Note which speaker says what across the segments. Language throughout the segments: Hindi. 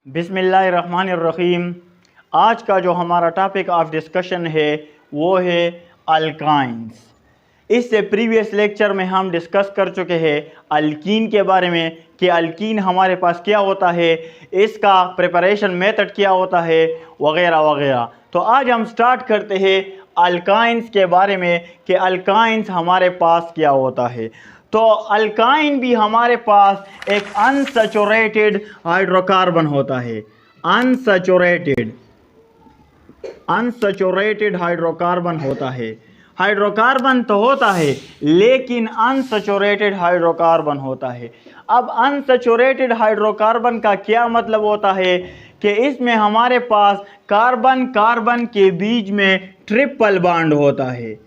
Speaker 1: बिस्मिल्लाहिर्रहमानिर्रहीम। आज का जो हमारा टॉपिक ऑफ डिस्कशन है वो है अल्काइंस। इससे प्रीवियस लेक्चर में हम डिस्कस कर चुके हैं अल्कीन के बारे में कि अल्कीन हमारे पास क्या होता है, इसका प्रिपरेशन मेथड क्या होता है, वगैरह वगैरह। तो आज हम स्टार्ट करते हैं अल्काइंस के बारे में कि अल्काइंस हमारे पास क्या होता है। तो अल्काइन भी हमारे पास एक अनसैचुरेटेड हाइड्रोकार्बन होता है। अनसैचुरेटेड हाइड्रोकार्बन होता है। हाइड्रोकार्बन तो होता है लेकिन अनसैचुरेटेड हाइड्रोकार्बन होता है। अब अनसैचुरेटेड हाइड्रोकार्बन का क्या मतलब होता है कि इसमें हमारे पास कार्बन कार्बन के बीच में ट्रिपल बॉन्ड होता है।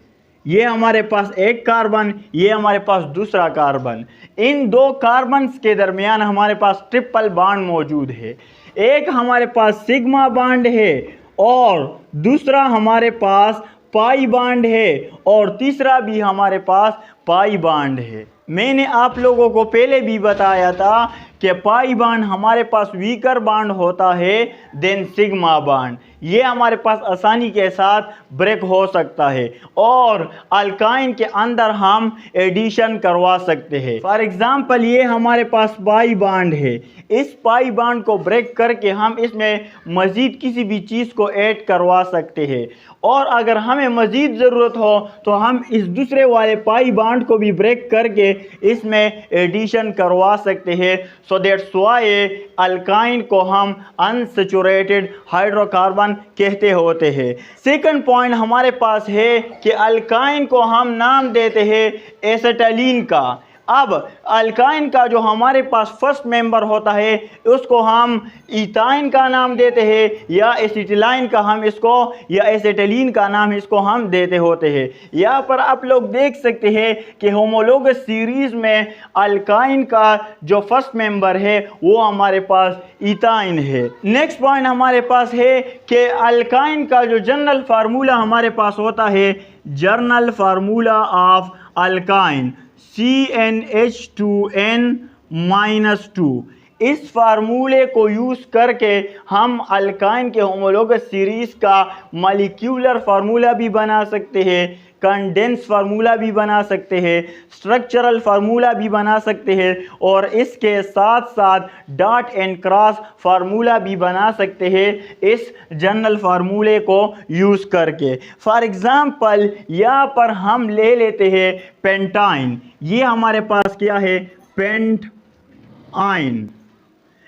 Speaker 1: ये हमारे पास एक कार्बन, ये हमारे पास दूसरा कार्बन। इन दो कार्बन्स के दरमियान हमारे पास ट्रिपल बॉन्ड मौजूद है। एक हमारे पास सिग्मा बॉन्ड है और दूसरा हमारे पास पाई बॉन्ड है और तीसरा भी हमारे पास पाई बॉन्ड है। मैंने आप लोगों को पहले भी बताया था कि पाई बॉन्ड हमारे पास वीकर बॉन्ड होता है देन सिग्मा बॉन्ड। ये हमारे पास आसानी के साथ ब्रेक हो सकता है और अल्काइन के अंदर हम एडिशन करवा सकते हैं। फॉर एग्जांपल ये हमारे पास पाई बॉन्ड है। इस पाई बॉन्ड को ब्रेक करके हम इसमें मज़ीद किसी भी चीज़ को ऐड करवा सकते हैं और अगर हमें मज़ीद ज़रूरत हो तो हम इस दूसरे वाले पाई बॉन्ड को भी ब्रेक करके इसमें एडिशन करवा सकते हैं। सो दैट्स व्हाई अल्काइन को हम अनसैचुरेटेड हाइड्रोकार्बन कहते होते हैं। सेकंड पॉइंट हमारे पास है कि अल्काइन को हम नाम देते हैं एसिटाइलिन का। अब अल्काइन का जो हमारे पास फर्स्ट मेंबर होता है उसको हम इथाइन का नाम देते हैं या एसिटिलाइन का हम इसको या एसिटिलीन का नाम इसको हम देते होते हैं। यहाँ पर आप लोग देख सकते हैं कि होमोलोगस सीरीज में अल्काइन का जो फर्स्ट मेंबर है वो हमारे पास इथाइन है। नेक्स्ट पॉइंट हमारे पास है कि अल्काइन का जो जनरल फार्मूला हमारे पास होता है, general formula of alkyne CnH2n-2। इस फार्मूले को यूज़ करके हम अल्काइन के होमोलोगस सीरीज़ का मॉलिक्यूलर फार्मूला भी बना सकते हैं, कंडेंस फार्मूला भी बना सकते हैं, स्ट्रक्चरल फार्मूला भी बना सकते हैं और इसके साथ साथ डॉट एंड क्रॉस फार्मूला भी बना सकते हैं इस जनरल फार्मूले को यूज़ करके। फॉर एग्ज़ाम्पल यहाँ पर हम ले लेते हैं पेंटाइन। ये हमारे पास क्या है, पेंटाइन।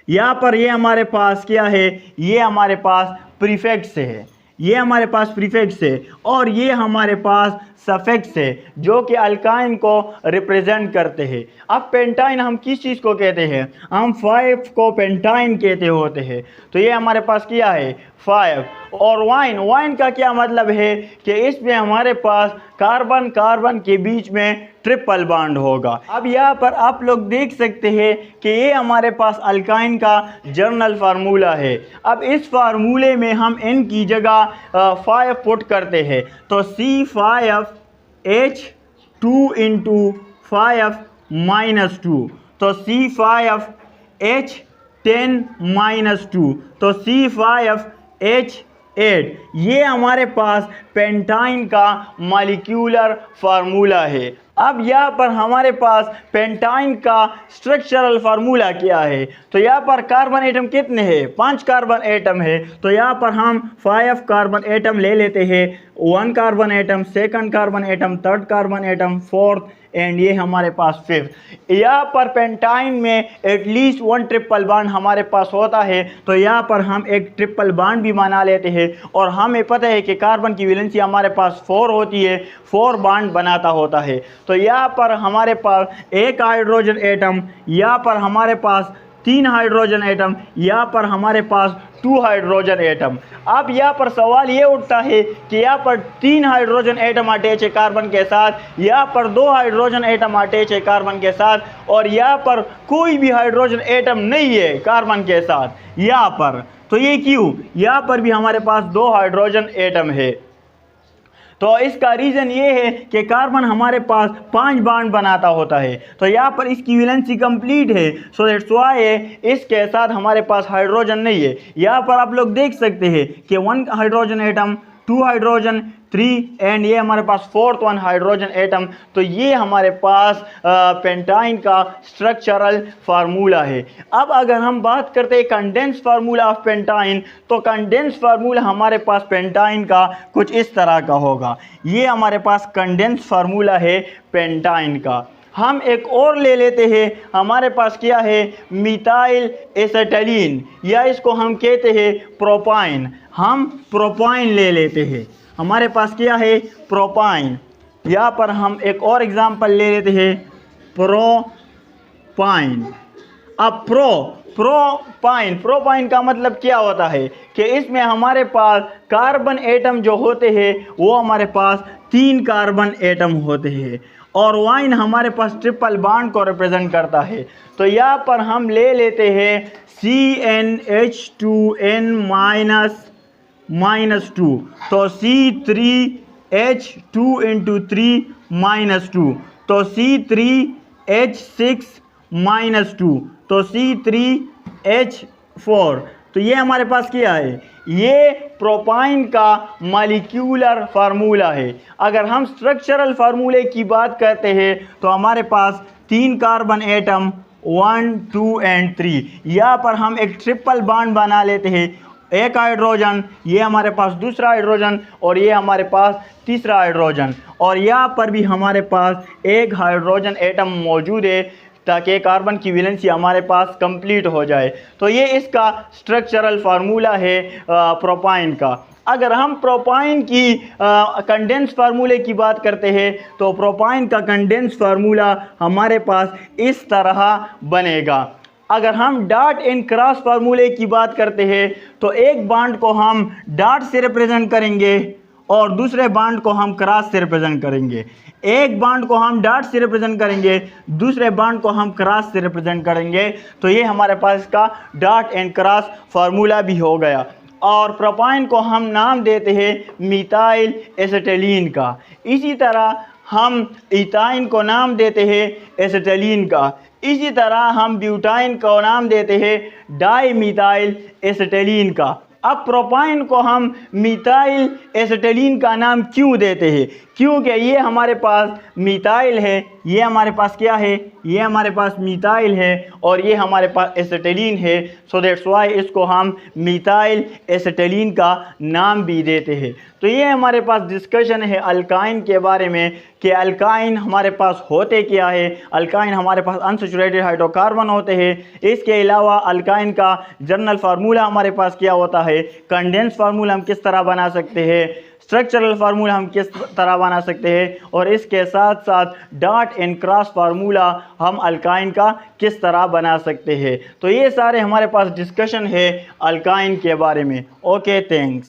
Speaker 1: यहाँ पर ये हमारे पास क्या है, ये हमारे पास प्रीफिक्स है। ये हमारे पास प्रीफिक्स है और ये हमारे पास सफिक्स है जो कि अल्काइन को रिप्रेजेंट करते हैं। अब पेंटाइन हम किस चीज़ को कहते हैं, हम 5 को पेंटाइन कहते होते हैं। तो ये हमारे पास क्या है, 5। और वाइन का क्या मतलब है कि इसमें हमारे पास कार्बन कार्बन के बीच में ट्रिपल बॉन्ड होगा। अब यहाँ पर आप लोग देख सकते हैं कि ये हमारे पास अल्काइन का जनरल फार्मूला है। अब इस फार्मूले में हम n की जगह 5 पुट करते हैं तो C5H2 इंटू 5-2 तो C5H10-2 तो C5H8। ये हमारे पास पेंटाइन का मॉलिक्यूलर फार्मूला है। अब यहाँ पर हमारे पास पेंटाइन का स्ट्रक्चरल फार्मूला क्या है, तो यहाँ पर कार्बन एटम कितने हैं, 5 कार्बन एटम है। तो यहाँ पर हम 5 कार्बन एटम ले लेते हैं, 1 carbon atom, second carbon atom, third carbon atom, fourth and ये हमारे पास 5th। यहाँ पर पेंटाइन में एटलीस्ट 1 ट्रिपल बॉन्ड हमारे पास होता है तो यहाँ पर हम एक ट्रिपल बॉन्ड भी बना लेते हैं और हमें पता है कि कार्बन की वैलेंसी हमारे पास 4 होती है, 4 बॉन्ड बनाता होता है। तो यहाँ पर हमारे पास 1 हाइड्रोजन एटम, यहाँ पर हमारे पास 3 हाइड्रोजन एटम, यहाँ पर हमारे पास 2 हाइड्रोजन एटम। अब यहाँ पर सवाल ये उठता है कि यहाँ पर 3 हाइड्रोजन एटम अटैच है कार्बन के साथ, यहाँ पर 2 हाइड्रोजन एटम अटैच है कार्बन के साथ और यहाँ पर कोई भी हाइड्रोजन एटम नहीं है कार्बन के साथ यहाँ पर। तो ये क्यों, यहाँ पर भी हमारे पास 2 हाइड्रोजन एटम है। तो इसका रीज़न ये है कि कार्बन हमारे पास 5 बॉन्ड बनाता होता है, तो यहाँ पर इसकी वैलेंसी कंप्लीट है, सो दैट्स व्हाई इसके साथ हमारे पास हाइड्रोजन नहीं है। यहाँ पर आप लोग देख सकते हैं कि 1 हाइड्रोजन एटम, 2 हाइड्रोजन, 3 एंड ये हमारे पास 4th 1 हाइड्रोजन एटम। तो ये हमारे पास पेंटाइन का स्ट्रक्चरल फार्मूला है। अब अगर हम बात करते हैं कंडेंस फार्मूला ऑफ पेंटाइन, तो कंडेंस फार्मूला हमारे पास पेंटाइन का कुछ इस तरह का होगा। ये हमारे पास कंडेंस फार्मूला है पेंटाइन का। हम एक और ले लेते हैं, हमारे पास क्या है, मिथाइल एसिटाइलिन, या इसको हम कहते हैं प्रोपाइन। हम प्रोपाइन ले लेते हैं, हमारे पास क्या है, प्रोपाइन। यहाँ पर हम एक और एग्जांपल ले लेते हैं, प्रोपाइन। अब प्रोपाइन का मतलब क्या होता है कि इसमें हमारे पास कार्बन एटम जो होते हैं वो हमारे पास 3 कार्बन एटम होते हैं, और वाइन हमारे पास ट्रिपल बॉन्ड को रिप्रेजेंट करता है। तो यहाँ पर हम ले लेते हैं CnH2n -2, तो C3H2 × 3 -2, तो C3H6 -2, तो C3H4। तो ये हमारे पास क्या है, ये प्रोपाइन का मॉलिक्यूलर फार्मूला है। अगर हम स्ट्रक्चरल फार्मूले की बात करते हैं तो हमारे पास 3 कार्बन एटम 1, 2 एंड 3। यहाँ पर हम एक ट्रिपल बॉन्ड बना लेते हैं, एक हाइड्रोजन, ये हमारे पास दूसरा हाइड्रोजन, और ये हमारे पास तीसरा हाइड्रोजन, और यहाँ पर भी हमारे पास एक हाइड्रोजन एटम मौजूद है ताकि कार्बन की वैलेंसी हमारे पास कंप्लीट हो जाए। तो ये इसका स्ट्रक्चरल फार्मूला है प्रोपाइन का। अगर हम प्रोपाइन की कंडेंस फार्मूले की बात करते हैं तो प्रोपाइन का कंडेंस फार्मूला हमारे पास इस तरह बनेगा। अगर हम डॉट एंड क्रॉस फार्मूले की बात करते हैं तो एक बॉन्ड को हम डॉट से रिप्रेजेंट करेंगे और दूसरे बॉन्ड को हम क्रॉस से रिप्रेजेंट करेंगे। एक बॉन्ड को हम डॉट से रिप्रेजेंट करेंगे, दूसरे बॉन्ड को हम क्रॉस से रिप्रेजेंट करेंगे। तो ये हमारे पास इसका डॉट एंड क्रॉस फार्मूला भी हो गया। और प्रोपाइन को हम नाम देते हैं मिथाइल एसिटाइलिन का। इसी तरह हम इथाइन को नाम देते हैं एसिटाइलिन का। इसी तरह हम ब्यूटाइन को नाम देते हैं डाई मिथाइल एसिटाइलिन का। अब प्रोपाइन को हम मिथाइल एसिटाइलिन का नाम क्यों देते हैं, क्योंकि ये हमारे पास मिथाइल है, ये हमारे पास क्या है, ये हमारे पास मिथाइल है और ये हमारे पास एसिटाइलिन है। सो दैट्स वाई इसको हम मिथाइल एसिटाइलिन का नाम भी देते हैं। तो ये हमारे पास डिस्कशन है अल्काइन के बारे में कि अल्काइन हमारे पास होते क्या है। अल्काइन हमारे पास अनसैचुरेटेड हाइड्रोकार्बन होते हैं। इसके अलावा अल्काइन का जनरल फार्मूला हमारे पास क्या होता है, कंडेंस फार्मूला हम किस तरह बना सकते हैं, स्ट्रक्चरल फार्मूला हम किस तरह बना सकते हैं, और इसके साथ साथ डॉट एंड क्रॉस फार्मूला हम अल्काइन का किस तरह बना सकते हैं। तो ये सारे हमारे पास डिस्कशन है अल्काइन के बारे में। Okay, thanks.